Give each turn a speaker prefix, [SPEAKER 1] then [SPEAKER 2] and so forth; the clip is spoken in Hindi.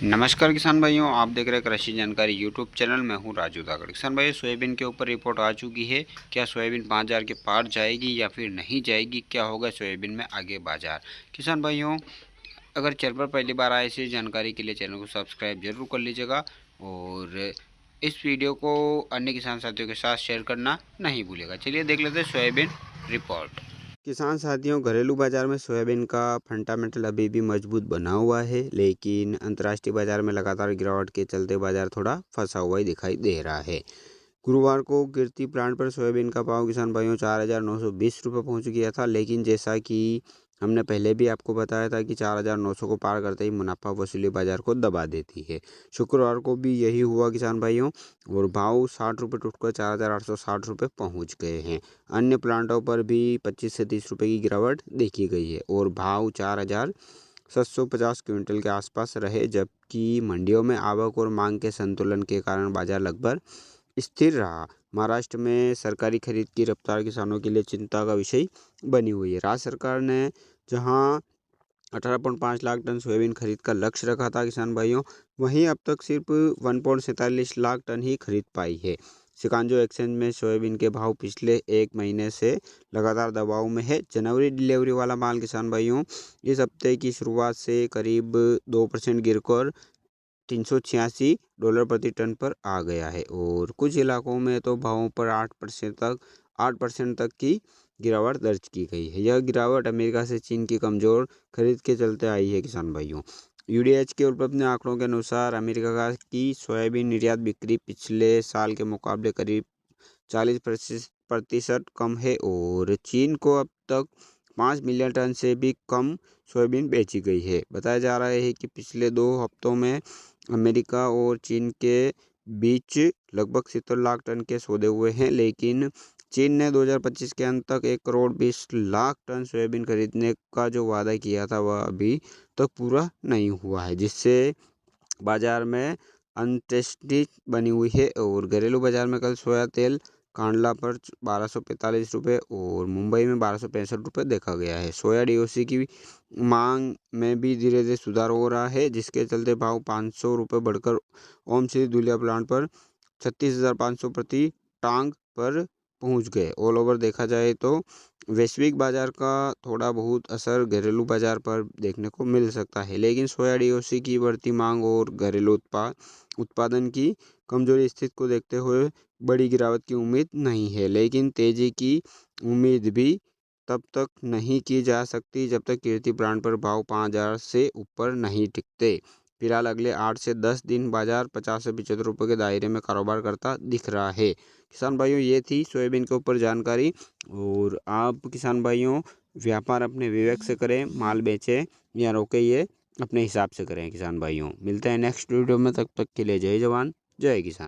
[SPEAKER 1] नमस्कार किसान भाइयों, आप देख रहे हैं कृषि जानकारी यूट्यूब चैनल। मैं हूं राजू धाकड़। किसान भाइयों, सोयाबीन के ऊपर रिपोर्ट आ चुकी है। क्या सोयाबीन 5,000 के पार जाएगी या फिर नहीं जाएगी? क्या होगा सोयाबीन में आगे बाजार? किसान भाइयों, अगर चैनल पर पहली बार आए इस जानकारी के लिए चैनल को सब्सक्राइब जरूर कर लीजिएगा और इस वीडियो को अन्य किसान साथियों के साथ शेयर करना नहीं भूलिएगा। चलिए देख लेते हैं सोयाबीन रिपोर्ट। किसान साथियों, घरेलू बाजार में सोयाबीन का फंडामेंटल अभी भी मजबूत बना हुआ है, लेकिन अंतर्राष्ट्रीय बाजार में लगातार गिरावट के चलते बाजार थोड़ा फंसा हुआ ही दिखाई दे रहा है। गुरुवार को कीर्ति प्लांट पर सोयाबीन का भाव किसान भाइयों 4,920 रुपये पहुंच गया था, लेकिन जैसा कि हमने पहले भी आपको बताया था कि 4,900 को पार करते ही मुनाफा वसूली बाजार को दबा देती है। शुक्रवार को भी यही हुआ किसान भाइयों, और भाव 60 रुपये टूटकर 4,860 रुपये पहुँच गए हैं। अन्य प्लांटों पर भी 25 से 30 रुपये की गिरावट देखी गई है और भाव 4,750 क्विंटल के आसपास रहे, जबकि मंडियों में आवक और मांग के संतुलन के कारण बाजार लगभग स्थिर रहा। महाराष्ट्र में सरकारी खरीद की रफ्तार किसानों के लिए चिंता का विषय बनी हुई है। राज्य सरकार ने जहां 18.5 लाख टन सोयाबीन खरीद का लक्ष्य रखा था किसान भाइयों, वहीं अब तक सिर्फ 1.47 लाख टन ही खरीद पाई है। शिकागो एक्सचेंज में सोयाबीन के भाव पिछले एक महीने से लगातार दबाव में है। जनवरी डिलीवरी वाला माल किसान भाइयों इस हफ्ते की शुरुआत से करीब 2% गिरकर $386 प्रति टन पर आ गया है और कुछ इलाकों में तो भावों पर 8% तक की गिरावट दर्ज की गई है। यह गिरावट अमेरिका से चीन की कमज़ोर खरीद के चलते आई है किसान भाइयों। यूडीएच के उपलब्ध आंकड़ों के अनुसार अमेरिका की सोयाबीन निर्यात बिक्री पिछले साल के मुकाबले करीब 40% कम है और चीन को अब तक 5 मिलियन टन से भी कम सोयाबीन बेची गई है। बताया जा रहा है कि पिछले 2 हफ्तों में अमेरिका और चीन के बीच लगभग 70 लाख टन के सौदे हुए हैं, लेकिन चीन ने 2025 के अंत तक 1,20,00,000 टन सोयाबीन खरीदने का जो वादा किया था वह अभी तक पूरा नहीं हुआ है, जिससे बाजार में अनटेस्टी बनी हुई है। और घरेलू बाजार में कल सोया तेल कांडला पर 1,245 रुपये और मुंबई में 1,265 रुपये देखा गया है। सोया डीओसी की मांग में भी धीरे धीरे सुधार हो रहा है, जिसके चलते भाव 500 रुपये बढ़कर ओम श्री धुलिया प्लांट पर 36,500 प्रति टांग पर पहुंच गए। ऑल ओवर देखा जाए तो वैश्विक बाजार का थोड़ा बहुत असर घरेलू बाजार पर देखने को मिल सकता है, लेकिन सोया डीओसी की बढ़ती मांग और घरेलू उत्पादन की कमजोरी स्थिति को देखते हुए बड़ी गिरावट की उम्मीद नहीं है। लेकिन तेजी की उम्मीद भी तब तक नहीं की जा सकती जब तक कीर्ति ब्रांड पर भाव 5,000 से ऊपर नहीं टिकते। फिलहाल अगले 8 से 10 दिन बाजार 50 से 75 रुपये के दायरे में कारोबार करता दिख रहा है। किसान भाइयों, ये थी सोयाबीन के ऊपर जानकारी, और आप किसान भाइयों व्यापार अपने विवेक से करें, माल बेचें या रोके, ये अपने हिसाब से करें। किसान भाइयों, मिलते हैं नेक्स्ट वीडियो में, तब तक के लिए जय जवान जय किसान।